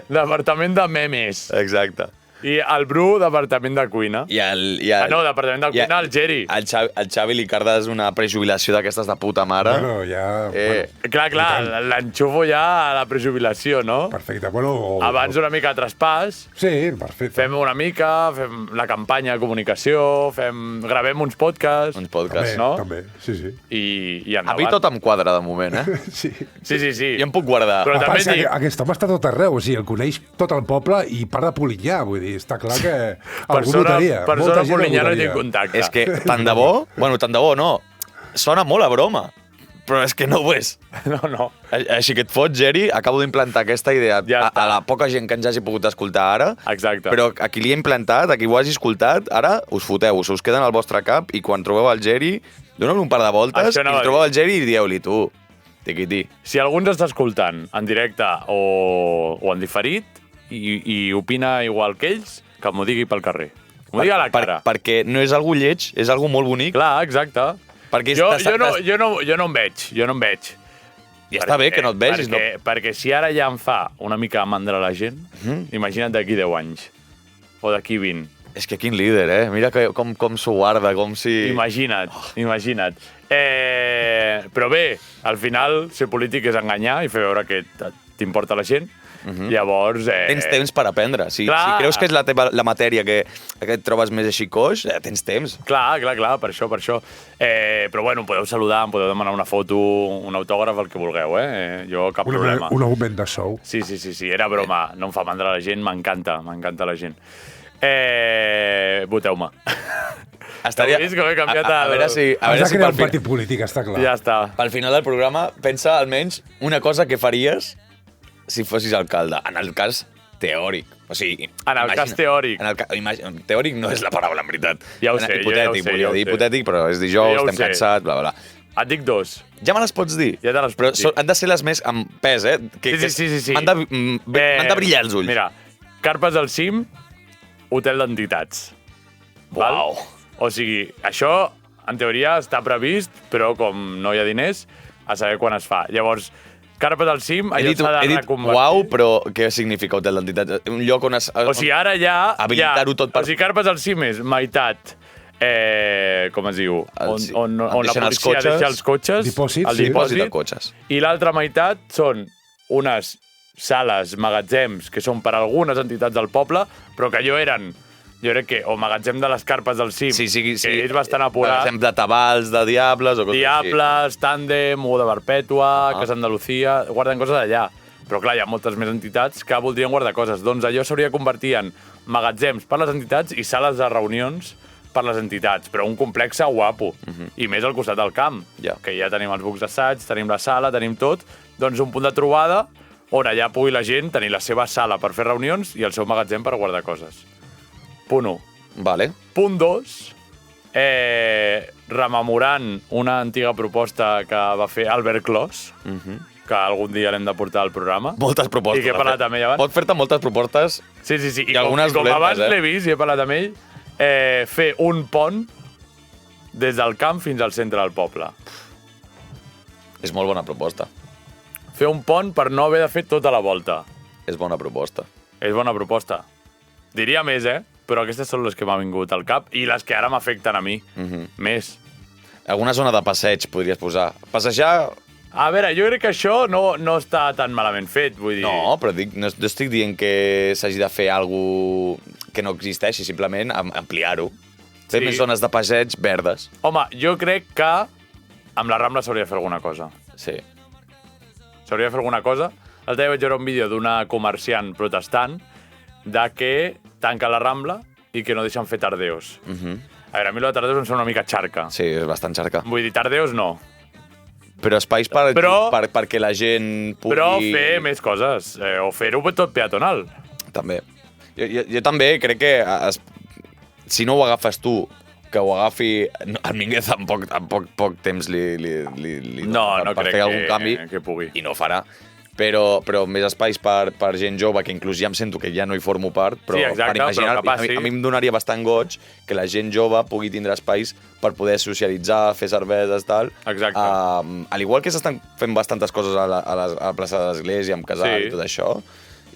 Departament de memes. Exacte. I el Bru, departament de cuina. Departament de cuina, el Geri. El Xavi li cardes una prejubilació d'aquestes de puta mare. Bueno, ja... Clar, l'enxufo ja a la prejubilació, no? Perfecte, bueno... Abans una mica de traspàs. Sí, perfecte. Fem una mica, fem la campanya de comunicació, gravem uns podcasts. No? També, sí. I endavant. A mi tot em quadra, de moment, Sí. Sí. Jo em puc guardar. Però també dic... Aquest home està tot arreu, o sigui, el coneix tot el poble i para de polinyar, vull dir, està clar que algú votaria. Per sort polinyar no hi tinc contacte. És que tant de bo no. Sona molt a broma, però és que no ho és. No. Així que et fots, Geri, acabo d'implantar aquesta idea a la poca gent que ens hagi pogut escoltar ara. Exacte. Però a qui li he implantat, a qui ho hagi escoltat, ara us foteu, us queda en el vostre cap i quan trobeu el Geri, doneu-li un par de voltes i trobeu el Geri i dieu-li, tu, tiquití. Si algú ens està escoltant en directe o en diferit i opina igual que ells, que m'ho digui pel carrer. M'ho digui a la cara. Perquè no és algú lleig, és algú molt bonic. Clar, exacte. Jo no em veig. I està bé que no et vegis. Perquè si ara ja em fa una mica mandra la gent, imagina't d'aquí 10 anys. O d'aquí 20. És que quin líder, Mira com s'ho guarda, com si... Imagina't. Però bé, al final, ser polític és enganyar i fer veure que t'importa la gent. Llavors... Tens temps per aprendre. Si creus que és la matèria que et trobes més així coix, tens temps. Clar, per això. Però bueno, podeu saludar, em podeu demanar una foto, un autògraf, el que vulgueu, Jo cap problema. Un augment de sou. Sí, era broma. No em fa mandra la gent, m'encanta la gent. Voteu-me. Estaria... Heu vist com he canviat a veure si has de crear un partit polític, està clar. Ja està. Pel final del programa, pensa almenys una cosa que faries si fossis alcalde? En el cas teòric. O sigui, En el cas teòric. Teòric no és la paraula, en veritat. Ja ho sé, hipotètic, jo ja ho sé. hipotètic, però és dijous, Jo ja ho estem sé. cansats, bla, bla, bla. Et dic 2. Ja me les pots dir. Ja te les Però puc dir. han de ser les més amb pes, eh? Sí. M'han de brillar els ulls. Mira, Carpes al cim, hotel d'entitats. Uau. O sigui, això, en teoria, està previst, però com no hi ha diners, a saber quan es fa. Llavors, Carpes al cim, He allò dit, s'ha de he dit reconvertir. uau, però què significa hotel d'entitats? Un lloc on es... O sigui, ara ja... habilitar-ho tot per... O sigui, Carpes al cim és meitat... com es diu? On la deixen els policia cotxes. deixa els cotxes. Dipòsit, el sí. Dipòsit dipòsit. de cotxes. I l'altra meitat són unes sales, magatzems, que són per algunes entitats del poble, però que allò eren, jo crec que, o magatzem de les carpes del cim, que és bastant apurat. Per exemple, de tabals, de diables o coses Diables, Tàndem, U de Perpètua, Casa Andalucía, guarden coses allà. Però clar, hi ha moltes més entitats que voldrien guardar coses. Doncs allò s'hauria de convertir en magatzems per les entitats i sales de reunions per les entitats, però un complex guapo. I més al costat del camp, que ja tenim els bucs d'assaig, tenim la sala, tenim tot. Doncs un punt de trobada on allà pugui la gent tenir la seva sala per fer reunions i el seu magatzem per guardar coses. Punt 1. Vale. Punt 2, rememorant una antiga proposta que va fer Albert Clos, que algun dia l'hem de portar al programa. Moltes propostes. I que he parlat amb ell abans. Pot fer-te moltes propostes. Sí. I algunes com dolentes, abans l'he vist i he parlat amb ell, fer un pont des del camp fins al centre del poble. És molt bona proposta. Fer un pont per no haver de fer tota la volta. És bona proposta. És bona proposta. Diria més, però aquestes són les que m'han vingut al cap i les que ara m'afecten a mi. Més. Alguna zona de passeig podries posar. Passejar... A veure, jo crec que això no està tan malament fet, vull dir... No, però no estic dient que s'hagi de fer alguna que no existeixi, simplement ampliar-ho. Fer més zones de passeig verdes. Home, jo crec que amb la Rambla s'hauria de fer alguna cosa. Sí. S'hauria de fer alguna cosa. L'altre dia vaig veure un vídeo d'una comerciant protestant de que tanca la Rambla i que no deixen fer tardeos. A veure, a mi lo de tardeos em sembla una mica xarca. Sí, és bastant xarca. Vull dir, tardeos no. Però espais perquè la gent pugui... Però fer més coses, o fer-ho tot peatonal. També. Jo també crec que si no ho agafes tu, que ho agafi... El Mínguez en poc temps li no per crec fer algun canvi, que pugui. I no farà. Però més espais per gent jove, que inclús ja em sento que ja no hi formo part, però sí, exacte, per imaginar, però capaz, a mi em donaria bastant goig que la gent jove pugui tindre espais per poder socialitzar, fer cerveses, tal. Exacte. Al igual que s'estan fent bastantes coses a la plaça de l'Església, amb casal i tot això,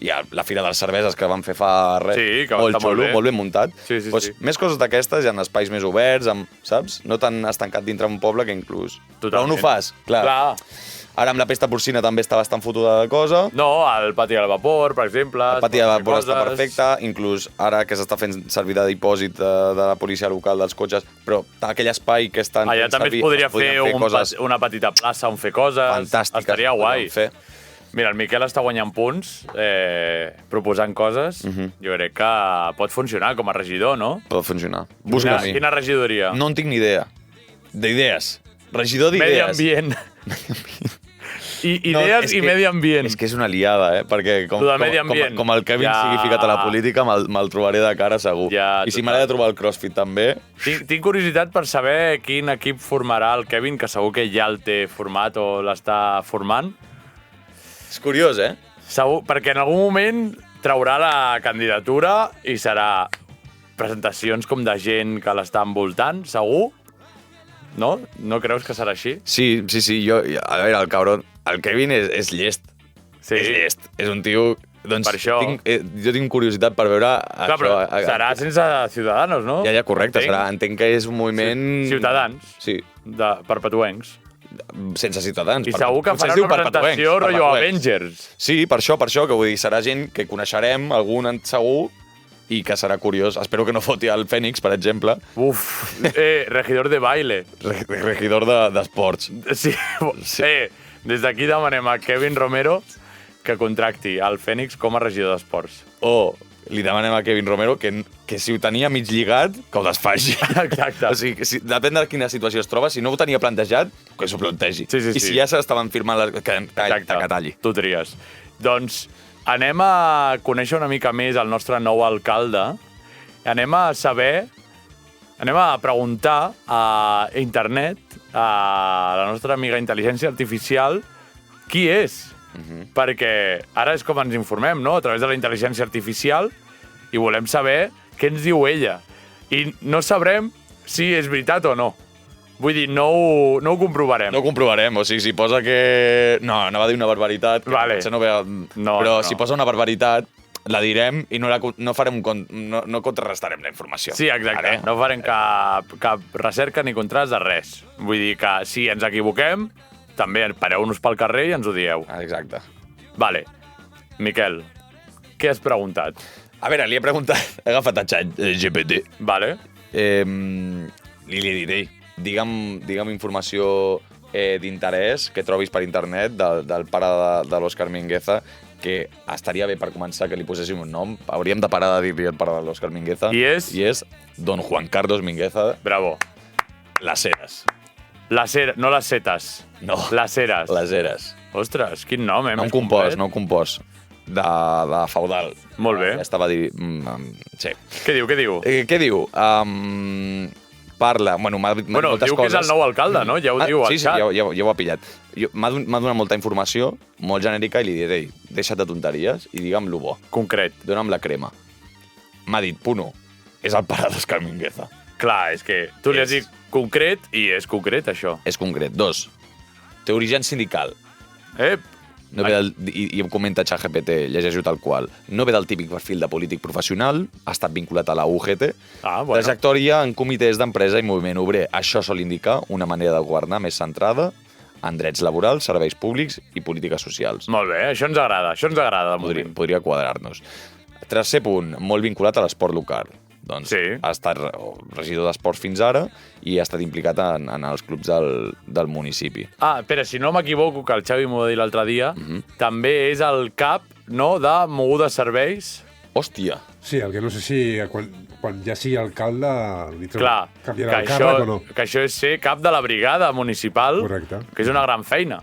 i a la Fira de les Cerveses que van fer fa res, que molt xulo, molt ben muntat. Sí. Més coses d'aquestes, hi ha espais més oberts, saps? No tan estancat dintre un poble que inclús... Però on ho fas? Clar. Ara amb la pesta porcina també està bastant fotuda de cosa. No, el pati del vapor, per exemple. El pati del vapor està perfecte, inclús ara que s'està fent servir de dipòsit de la policia local dels cotxes, però aquell espai que estan... Allà també es podria fer una petita plaça on fer coses. Fantàstiques. Estaria guai. Fer. Mira, el Miquel està guanyant punts, proposant coses. Jo crec que pot funcionar com a regidor, no? Pot funcionar. Busca mi. Quina regidoria? No en tinc ni idea. D'idees. Regidor d'idees. Medi ambient. Idees i medi ambient. És que és una liada, perquè com el Kevin sigui ficat a la política, me'l trobaré de cara segur. I si m'ha de trobar el CrossFit també... Tinc curiositat per saber quin equip formarà el Kevin, que segur que ja el té format o l'està formant. És curiós, Segur, perquè en algun moment traurà la candidatura i serà presentacions com de gent que l'està envoltant, segur? No? No creus que serà així? Sí. Jo, a veure, el cabron... El Kevin és llest. Sí. És llest. És un tio... Doncs per això. Jo tinc curiositat per veure... Clar, però serà sense Ciudadanos, no? Ja, correcte. Entenc que és un moviment... Ciutadans. Sí. De perpetuencs. Sense Ciutadans. I segur que farà una presentació rotllo Avengers. Sí, per això, que vull dir, serà gent que coneixerem, algun segur, i que serà curiós. Espero que no foti el Fènix, per exemple. Regidor de baile. Regidor d'esports. Sí. Des d'aquí demanem a Kevin Romero que contracti el Fènix com a regidor d'esports. O li demanem a Kevin Romero que si ho tenia mig lligat, que ho desfaci. Exacte. O sigui, depèn de quina situació es troba, si no ho tenia plantejat, que s'ho plantegi. Sí. I si ja s'estaven firmant que talli. Tu tries. Doncs anem a conèixer una mica més el nostre nou alcalde. Anem a preguntar a internet, a la nostra amiga intel·ligència artificial, qui és. Perquè ara és com ens informem, no?, a través de la intel·ligència artificial, i volem saber què ens diu ella. I no sabrem si és veritat o no. Vull dir, no ho comprovarem. No ho comprovarem, o sigui, si posa que... No, anava a dir una barbaritat. Vale. Però si posa una barbaritat, la direm i no contrarrestarem la informació. Sí, exacte. No farem cap recerca ni contrast de res. Vull dir que si ens equivoquem, també pareu-nos pel carrer i ens ho dieu. Exacte. Vale. Miquel, què has preguntat? A veure, li he preguntat... He agafat a ChatGPT. Vale. Li diré, digue'm informació d'interès que trobis per internet del pare de l'Òscar Mingueza, que estaria bé per començar que li poséssim un nom. Hauríem de parar de dir-li el pare de l'Òscar Mingueza. I és? I és Don Juan Carlos Mingueza. Bravo. Las Heras. No les setes. No. Les Heras. Les Heras. Ostres, quin nom, No un compost. De feudal. Molt bé. Estava a dir... Sí. Què diu? Què diu? Parla... Bueno, m'ha dit moltes coses. Diu que és el nou alcalde, no? Ja ho diu al xat. Sí, ja ho ha pillat. M'ha donat molta informació, molt genèrica, i li diré, deixa't de tonteries i digue'm lo bo. Concret. Dóna'm la crema. M'ha dit, punt 1, és el pare d'Òscar Mingueza. Clar, és que tu li has dit concret i és concret, això. És concret. 2, té origen sindical. No ve i em comenta ChatGPT, llegeixo tal qual. No ve del típic perfil de polític professional, ha estat vinculat a la UGT. Trajectòria en comitès d'empresa i moviment obrer. Això sol indicar una manera de governar més centrada en drets laborals, serveis públics i polítiques socials. Molt bé, això ens agrada. Podria quadrar-nos. Tercer punt, molt vinculat a l'esport local. Doncs ha estat regidor d'esport fins ara i ha estat implicat en els clubs del municipi. Espera, si no m'equivoco, que el Xavi m'ho va dir l'altre dia, també és el cap, no?, de mogudes serveis. Hòstia! Sí, el que no sé si quan ja sigui alcalde canviarà el això, càrrec o no. Que això és ser cap de la brigada municipal, correcte, que és una gran feina.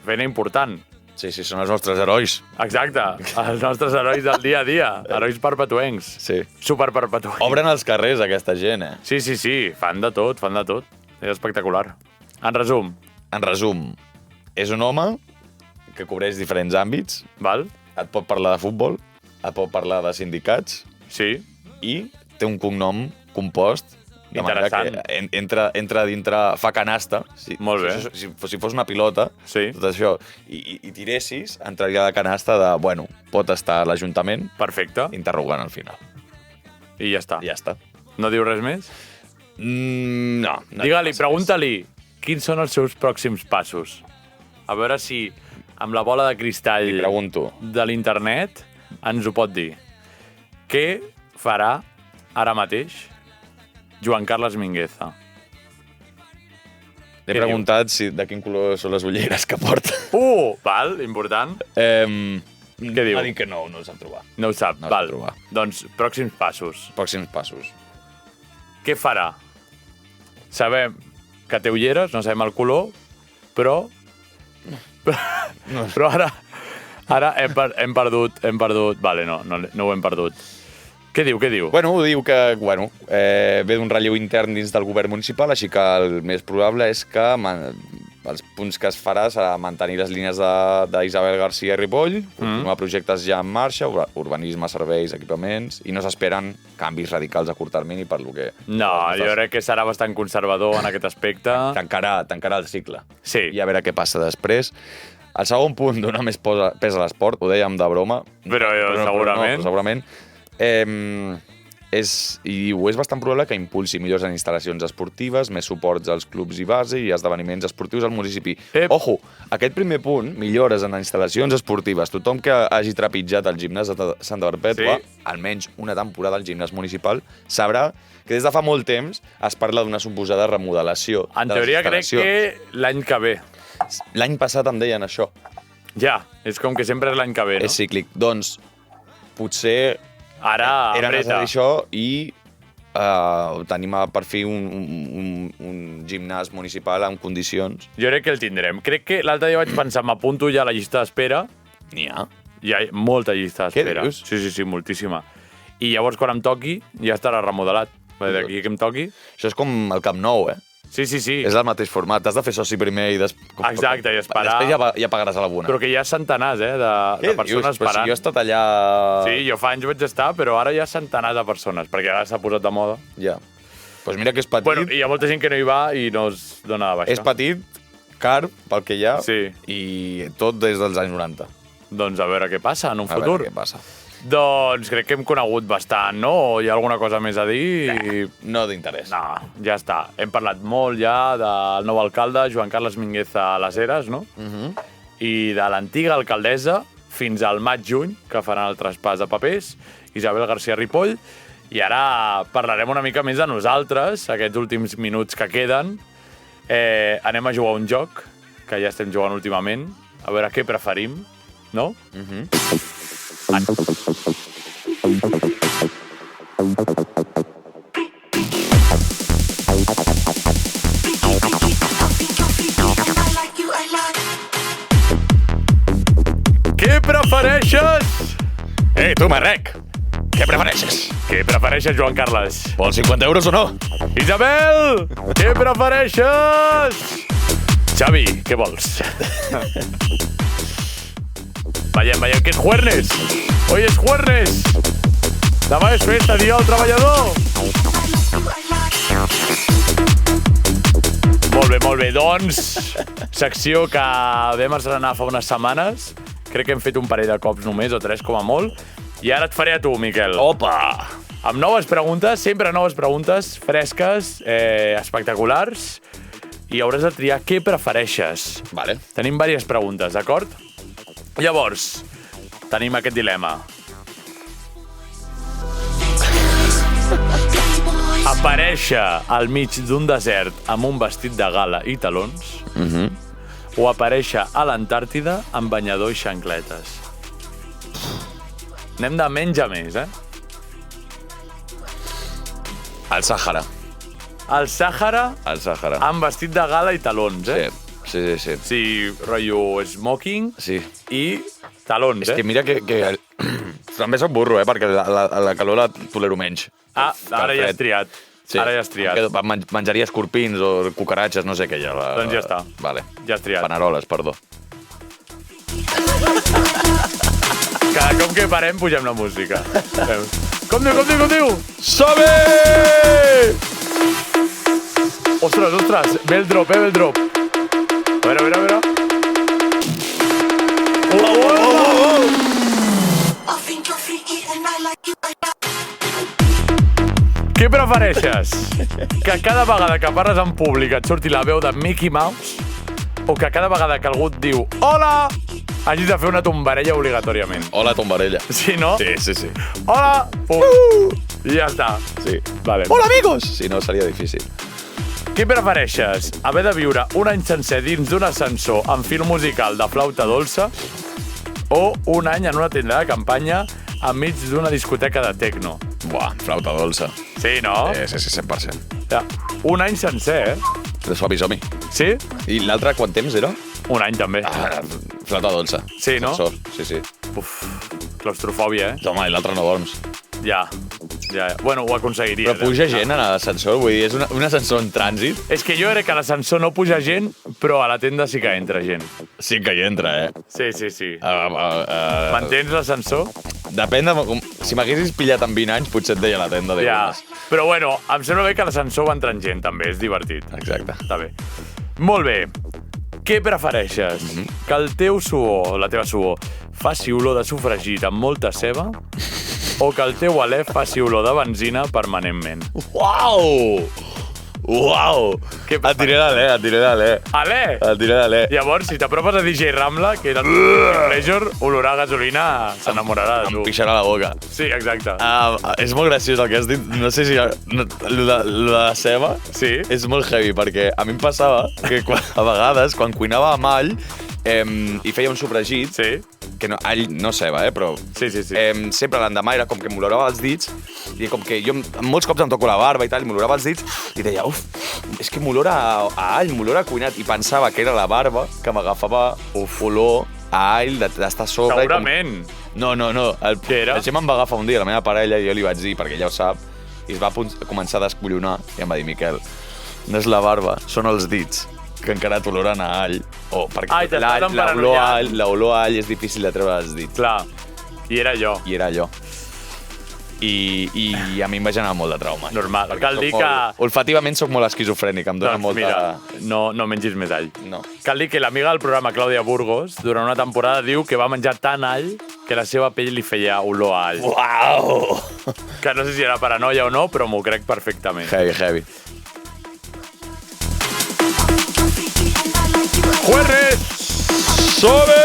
Feina important. Sí, són els nostres herois. Exacte, els nostres herois del dia a dia, herois perpetuencs. Sí. Superperpetuencs. Obren els carrers, aquesta gent, Sí, fan de tot. És espectacular. En resum, és un home que cobreix diferents àmbits. Val. Et pot parlar de futbol, et pot parlar de sindicats. Sí. I té un cognom compost. De interessant. manera que entra dintre, fa canasta. Molt bé. Si fos una pilota, tot això, i tiressis, entraria a la canasta de, bueno, pot estar a l'Ajuntament. Perfecte. Interrogant al final. I ja està. Ja està. No diu res més? No. Digue-li, pregunta-li, quins són els seus pròxims passos? A veure si amb la bola de cristall de l'internet ens ho pot dir. Què farà ara mateix Joan Carles Mingueza? L'he preguntat de quin color són les ulleres que porta. Val, important. Què diu? Ha dit que no ho sap trobar. No ho sap, val. Doncs, pròxims passos. Què farà? Sabem que té ulleres, no sabem el color, però ara hem perdut... Vale, no ho hem perdut. Què diu? Bueno, diu que ve d'un relleu intern dins del govern municipal, així que el més probable és que els punts que es farà serà mantenir les línies d'Isabel García Ripoll, continuar projectes ja en marxa, urbanisme, serveis, equipaments, i no s'esperen canvis radicals a curt termini per lo que... No, jo crec que serà bastant conservador en aquest aspecte. Tancarà el cicle. Sí. I a veure què passa després. El segon punt, donar més pes a l'esport, ho dèiem de broma. Però segurament. És bastant probable que impulsi millors en instal·lacions esportives, més suports als clubs i base i esdeveniments esportius al municipi. Ojo, aquest primer punt, millores en instal·lacions esportives. Tothom que hagi trepitjat el gimnàs de Santa Perpètua, almenys una temporada al gimnàs municipal, sabrà que des de fa molt temps es parla d'una suposada remodelació de les instal·lacions. En teoria crec que l'any que ve. L'any passat em deien això. Ja, és com que sempre és l'any que ve, no? És cíclic. Doncs, potser... Ara, era necessari això i tenim per fi un gimnàs municipal en condicions. Jo crec que el tindrem. Crec que l'altre dia vaig pensar, m'apunto ja a la llista d'espera N'hi ha. Hi ha molta llista d'espera. Què dius? Sí, moltíssima. I llavors, quan em toqui, ja estarà remodelat. D'aquí que em toqui... Això és com el Camp Nou, Sí. És el mateix format. T'has de fer soci primer i després... Exacte, i esperar... Després ja pagaràs a l'abonat. Però que hi ha centenars, de persones esperant. Però si jo he estat allà... Sí, jo fa anys vaig estar, però ara hi ha centenars de persones, perquè ara s'ha posat de moda. Ja. Doncs mira que és petit. Bueno, i hi ha molta gent que no hi va i no es dona de baixa. És petit, car, pel que hi ha, Sí. i tot des dels anys 90. Doncs a veure què passa en un A futur. veure què passa. Doncs crec que hem conegut bastant, no? O hi ha alguna cosa més a dir? No d'interès. No, ja està. Hem parlat molt ja del nou alcalde, Joan Carles Mingueza a les Heres, no? I de l'antiga alcaldessa fins al maig-juny, que faran el traspàs de papers, Isabel García Ripoll. I ara parlarem una mica més de nosaltres, aquests últims minuts que queden. Anem a jugar un joc, que ja estem jugant últimament, a veure què preferim, no? Què prefereixes? Ei, tu, Marrec! Què prefereixes? Què prefereixes, Joan Carles? Vols 50 euros o no? Isabel! Què prefereixes? Xavi, què vols? Veiem que és jueves. Hoy es jueves. Demà és festa, dia del treballador. Molt bé. Doncs, secció que vam estrenar fa unes setmanes. Crec que hem fet un parell de cops només, o 3 com a molt. I ara et faré a tu, Miquel. Opa! Amb noves preguntes, sempre noves preguntes, fresques, espectaculars. I hauràs de triar què prefereixes. Vale. Tenim diverses preguntes, d'acord? Llavors, tenim aquest dilema. Aparèixer al mig d'un desert amb un vestit de gala i talons o aparèixer a l'Antàrtida amb banyador i xancletes. Anem de menys a més, Al Sàhara. Al Sàhara amb vestit de gala i talons, Sí. Sí, rotllo smoking Sí. i talons, És que mira que... També soc burro, perquè la calor la tolero menys. Ara ja has triat. Sí. Ara ja has triat. Menjaria escorpins o cucaratges, no sé què ja. Doncs ja està. Vale. Ja has triat. Paneroles, perdó. Cada cop que parem, pugem la música. Com diu? Som-hi! Ostres, ve el drop, ve el drop. A veure. Què prefereixes? Que cada vegada que parles en públic et surti la veu de Mickey Mouse o que cada vegada que algú et diu hola, hagis de fer una tombarella obligatòriament? Hola, tombarella. Sí, no? Sí. Hola! I ja està. Sí. Vale. Hola, amigos! Si no, seria difícil. Què prefereixes? Haver de viure un any sencer dins d'un ascensor amb fil musical de flauta dolça o un any en una tenda de campanya enmig d'una discoteca de tecno? Buah, flauta dolça. Sí, no? Sí, 100%. Ja. Un any sencer, De som-hi. Sí? I l'altre, quant temps era? Un any, també. Flauta dolça. Sí, no? Ascensor. Sí. Uf, claustrofòbia, Home, i l'altre no dorms. Ja. Bueno, ho aconseguiria. Però puja gent a l'ascensor, vull dir, és un ascensor en trànsit. És que jo crec que a l'ascensor no puja gent, però a la tenda sí que entra gent. Sí que hi entra, Sí. Mantens l'ascensor? Depèn de... Si m'haguessis pillat amb 20 anys, potser et deia la tenda. Ja. Però bueno, em sembla bé que a l'ascensor va entrant gent, també. És divertit. Exacte. Està bé. Molt bé. Què prefereixes? Que el teu suor, la teva suor, faci olor de sofregit amb molta ceba o que el teu alè faci olor de benzina permanentment? Uau! Et diré l'alè. Alè? Et diré l'alè. Llavors, si t'apropes a DJ Ramla, que és el pleasure, olorar a gasolina, s'enamorarà de tu. Em pixarà la boca. Sí, exacte. És molt graciós el que has dit. No sé si... Lo de la ceba és molt heavy, perquè a mi em passava que a vegades, quan cuinava amb all i feia un sofregit, que no, all no ceba, però sempre l'endemà era com que m'olorava els dits, i com que jo molts cops em toco la barba i tal, i m'olorava els dits, i deia, és que m'olora a all, m'olora a cuinat, i pensava que era la barba que m'agafava olor all, d'estar a sobre... Segurament. No. Què era? La Gemma em va agafar un dia, la meva parella, i jo li vaig dir, perquè ella ho sap, i es va començar a descollonar, i em va dir, Miquel, no és la barba, són els dits, que encara t'oloren a all. Perquè l'olor a all és difícil de treure dels dits. Clar, i era allò. I a mi em va generar molt de trauma. Normal. Cal dir que... Olfativament soc molt esquizofrènic, em dóna molta... Mira, no mengis més all. No. Cal dir que l'amiga del programa, Clàudia Burgos, durant una temporada diu que va menjar tant all que la seva pell li feia olor a all. Uau! Que no sé si era paranoia o no, però m'ho crec perfectament. Heavy. Juerres! Sobe!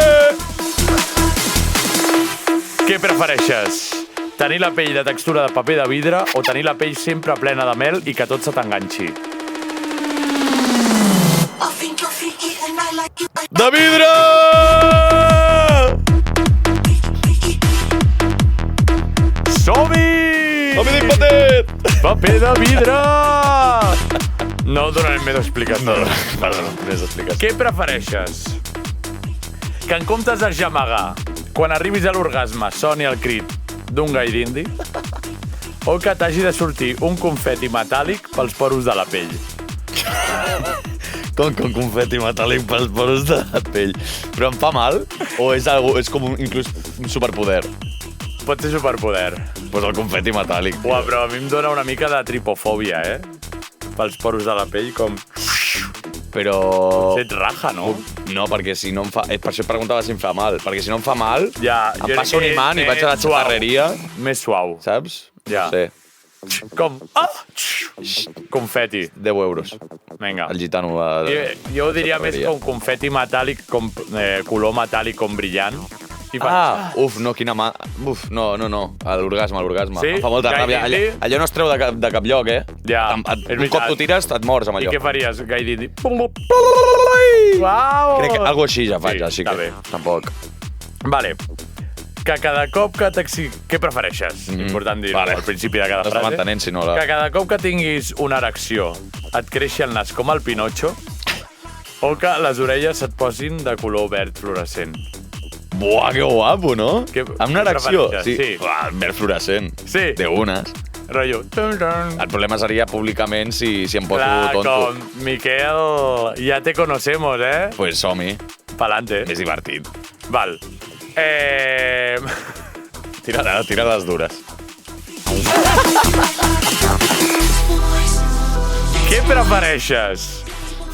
Què prefereixes? Tenir la pell de textura de paper de vidre o tenir la pell sempre plena de mel i que tot se t'enganxi? De vidre! Som-hi! Som-hi, dic patet! Paper de vidre! No donarem més explicació. Perdó, més explicació. Què prefereixes? Que en comptes de gemegar, quan arribis a l'orgasme soni el crit d'un gall d'indi? O que t'hagi de sortir un confeti metàl·lic pels poros de la pell? Com confeti metàl·lic pels poros de la pell. Però em fa mal? O és com inclús un superpoder? Pot ser superpoder. Pues el confeti metàl·lic. Uah, però a mi em dóna una mica de tripofòbia, Pels poros de la pell, com... Però... Potser et raja, no? No, perquè si no em fa... Per això et preguntava si em fa mal. Perquè si no em fa mal, em passo un imant i vaig a la xafarreria. Més suau. Saps? Ja. No sé. Com... Confeti. 10 euros. Vinga. El gitano... Jo diria més com confeti metàl·lic, com color metàl·lic com brillant. No, quina mà... No. L'orgasme. Sí? Em fa molta ràbia. Allò no es treu de cap lloc, Ja, un cop t'ho tires, et mors amb allò. I què faries, gai d'indi? Uau! Crec que algo així ja faig, així que tampoc. Vale. Que cada cop que Què prefereixes? Important dir-ho al principi de cada frase. Mantenent, si no... Que cada cop que tinguis una erecció et creixi el nas com el Pinocho o que les orelles et posin de color verd fluorescent. Buah, que guapo, no? Amb una erecció? Sí. Uah, verd fluorescent. Sí. De unes. Rotllo. El problema seria públicament si em poso tonto. Com, Miquel, ja te conocemos, Pues som-hi. Pa'lante. És divertit. Val. Tira les dures. Què prefereixes?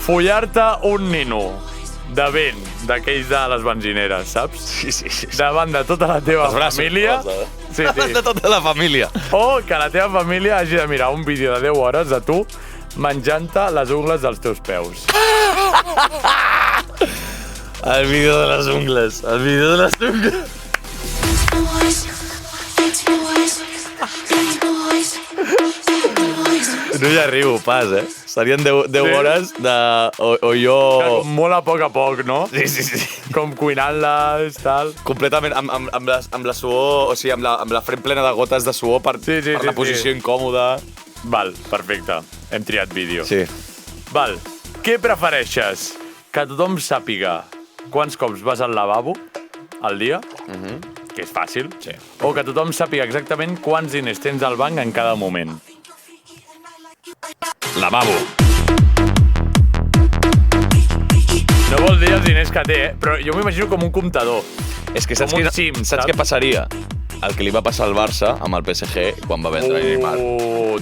Follar-te un nino de vent, d'aquells de les benzineres, saps? Sí. Davant de tota la teva família. Sí. Davant de tota la família. O que la teva família hagi de mirar un vídeo de 10 hores de tu menjant-te les ungles dels teus peus. El vídeo de les ungles. No hi arribo pas, Serien 10 hores de... O jo... Molt a poc, no? Sí. Com cuinant-les, tal... Completament, amb la suor, o sigui, amb la frent plena de gotes de suor per la posició incòmoda. Val, perfecte. Hem triat vídeo. Sí. Val. Què prefereixes? Que tothom sàpiga quants cops vas al lavabo al dia? Que és fàcil. Sí. O que tothom sàpiga exactament quants diners tens al banc en cada moment? Lavabo. No vol dir els diners que té, però jo m'imagino com un comptador. És que saps què passaria? El que li va passar al Barça amb el PSG quan va vendre Neymar.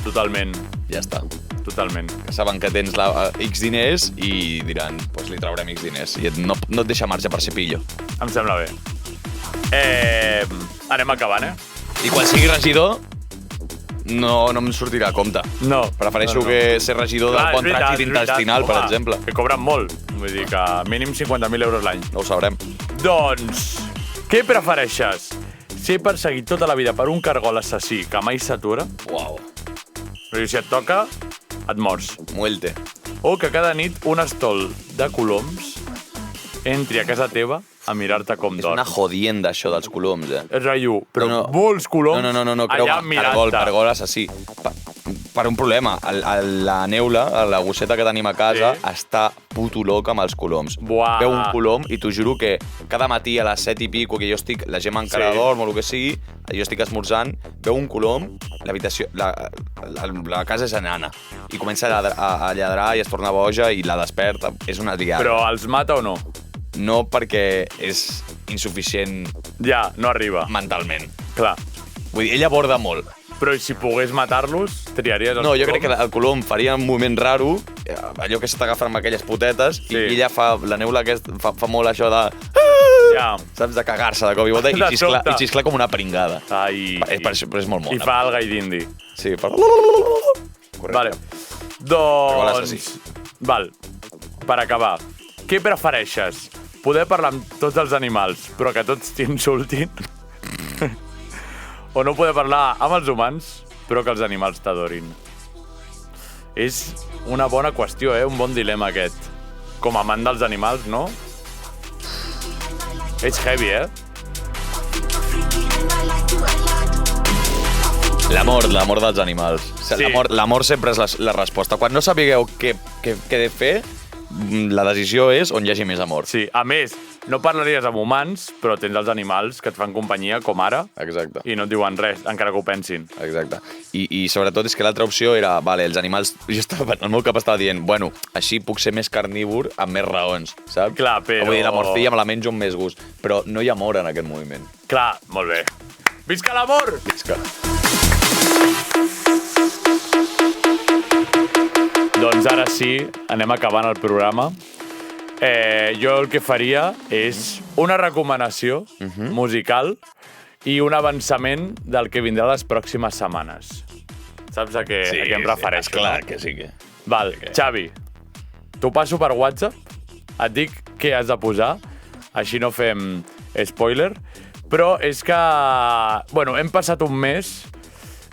Totalment. Ja està. Totalment. Que saben que tens X diners i diran, doncs li traurem X diners. I no et deixa marge per ser pillo. Em sembla bé. Anem acabant, I quan sigui regidor, no em sortirà a compte. No. Prefereixo que ser regidor del bon trànsit intestinal, per exemple. Que cobren molt. Vull dir que mínim 50.000 euros l'any. No ho sabrem. Doncs, què prefereixes? Ser perseguit tota la vida per un cargol assassí que mai s'atura? Uau. Però si et toca, et mors. Muelte. O que cada nit un estol de coloms entri a casa teva a mirar-te com dorm. És una jodienda, això dels coloms, Rayo, però molts coloms no, allà mirant-te. Cargol assassí. Per un problema. La neula, la gosseta que tenim a casa, està puto loc amb els coloms. Buah. Veu un colom i t'ho juro que cada matí a les 7 i pico, que jo estic, la Gemma encara dorm o el que sigui, jo estic esmorzant, veu un colom, l'habitació, la casa és enana, i comença a lladrar i es torna boja i la desperta. És una diada. Però els mata o no? No, perquè és insuficient... Ja, no arriba. Mentalment. Clar. Vull dir, ella aborda molt. Però si pogués matar-los, triaries els coloms? No, jo crec que el colom faria un moviment raro, allò que se t'agafa amb aquelles potetes, i ella fa, la neula fa molt això de... Ja. Saps, de cagar-se de cop i volta i xisclar com una pringada. Ai. Però és molt mona. I fa el gall d'indi. Sí, fa... Correcte. Vale. Doncs... Val. Per acabar, què prefereixes? Poder parlar amb tots els animals, però que tots t'insultin? O no poder parlar amb els humans, però que els animals t'adorin? És una bona qüestió, un bon dilema aquest. Com a amant dels animals, no? És heavy, L'amor dels animals. Sí. L'amor sempre és la resposta. Quan no sapigueu què de fer, la decisió és on hi hagi més amor. Sí, a més, no parlaries amb humans, però tens els animals que et fan companyia, com ara. Exacte. I no et diuen res, encara que ho pensin. Exacte. I sobretot és que l'altra opció era, vale, els animals... El meu cap estava dient, bueno, així puc ser més carnívor amb més raons, saps? Clar, però... Vull dir, la morcilla me la menjo amb més gust, però no hi ha amor en aquest moviment. Clar, molt bé. Visca l'amor! Visca. Doncs ara sí, anem acabant el programa. Jo el que faria és una recomanació musical i un avançament del que vindrà les pròximes setmanes. Saps a què em refereixo? Clar no? que sí que... Val, Xavi, t'ho passo per WhatsApp, et dic què has de posar, així no fem spoiler, però és que, bueno, hem passat un mes,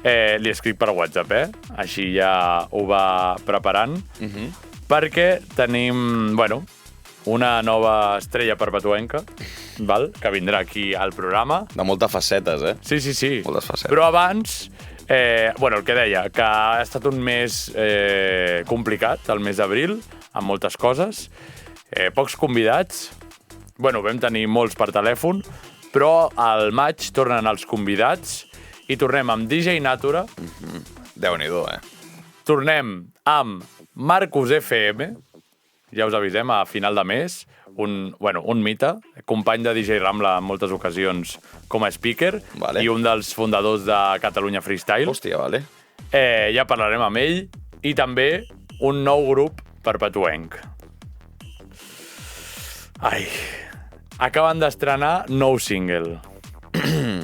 li escric per WhatsApp, així ja ho va preparant, perquè tenim, bueno, una nova estrella perpetuenca, val? Que vindrà aquí al programa. De moltes facetes, Sí. Moltes facetes. Però abans, bueno, el que deia, que ha estat un mes complicat, el mes d'abril, amb moltes coses, pocs convidats, bueno, vam tenir molts per telèfon, però al maig tornen els convidats i tornem amb DJ Natura. Déu-n'hi-do, Tornem amb Marcus FM, ja us avisem, a final de mes, un mite, company de DJ Rambla en moltes ocasions com a speaker, i un dels fundadors de Catalunya Freestyle. Hòstia, vale. Ja parlarem amb ell, i també un nou grup perpetuenc. Ai, acaben d'estrenar nou single.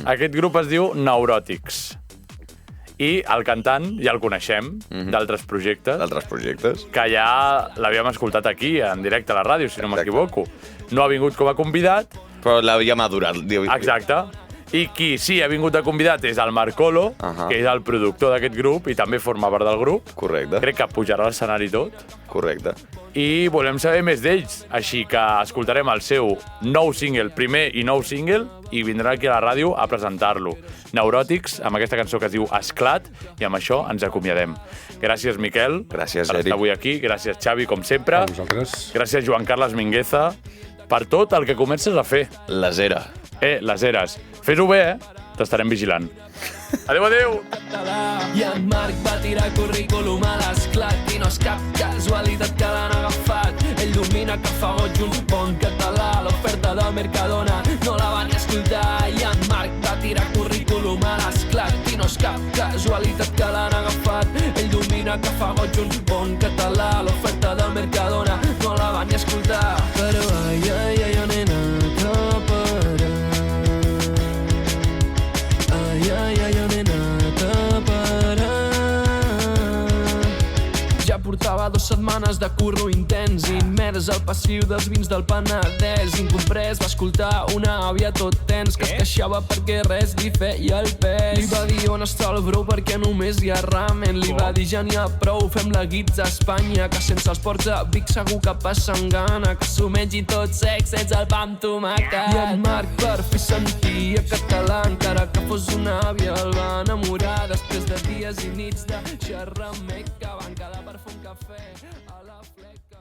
Aquest grup es diu Neuròtics. I el cantant ja el coneixem, d'altres projectes. D'altres projectes. Que ja l'havíem escoltat aquí, en directe a la ràdio, si no m'equivoco. No ha vingut com a convidat. Però l'havíem adorat. Exacte. I qui sí ha vingut de convidat és el Marcolo, que és el productor d'aquest grup i també forma part del grup. Correcte. Crec que pujarà a l'escenari tot. Correcte. I volem saber més d'ells, així que escoltarem el seu nou single, primer i nou single, i vindrà aquí a la ràdio a presentar-lo. Neuròtics, amb aquesta cançó que es diu Esclat, i amb això ens acomiadem. Gràcies, Miquel, gràcies, per Eric, estar avui aquí. Gràcies, Xavi, com sempre. A vosaltres. Gràcies, Joan Carles Mingueza, per tot el que comences a fer. Les eres. Les eres. Fes-ho bé, T'estarem vigilant. Adéu, adéu! I en Marc va tirar currículum a l'esclat i no és cap casualitat que l'han agafat. Ell domina que fa goig un bon català, l'oferta del Mercadona no la van ni escoltar. I en Marc va tirar currículum a l'esclat i no és cap casualitat que l'han agafat. Ell domina que fa goig un bon català, l'oferta del Mercadona no la van ni escoltar. Però ai, ai, ai, oh, nena, que parar. Ai, ai, ai, oh, nena, que parar. Ja portava 2 setmanes de curro intens, immers al passiu dels vins del Penedès. Incomprès va escoltar una àvia tot tens que es queixava perquè res li feia el pes. Li va dir on està el bro perquè només hi ha ramen. Li va dir ja n'hi ha prou, fem la guitza a Espanya, que sense els ports a Vic segur que passen gana, que s'ho mengi tot sec sense el pa amb tomàquet. I en Marc per fi sentia català, encara que fos una àvia el va enamorar. Després de dies i nits de xerrameca van quedar per fer un cafè a la fleca.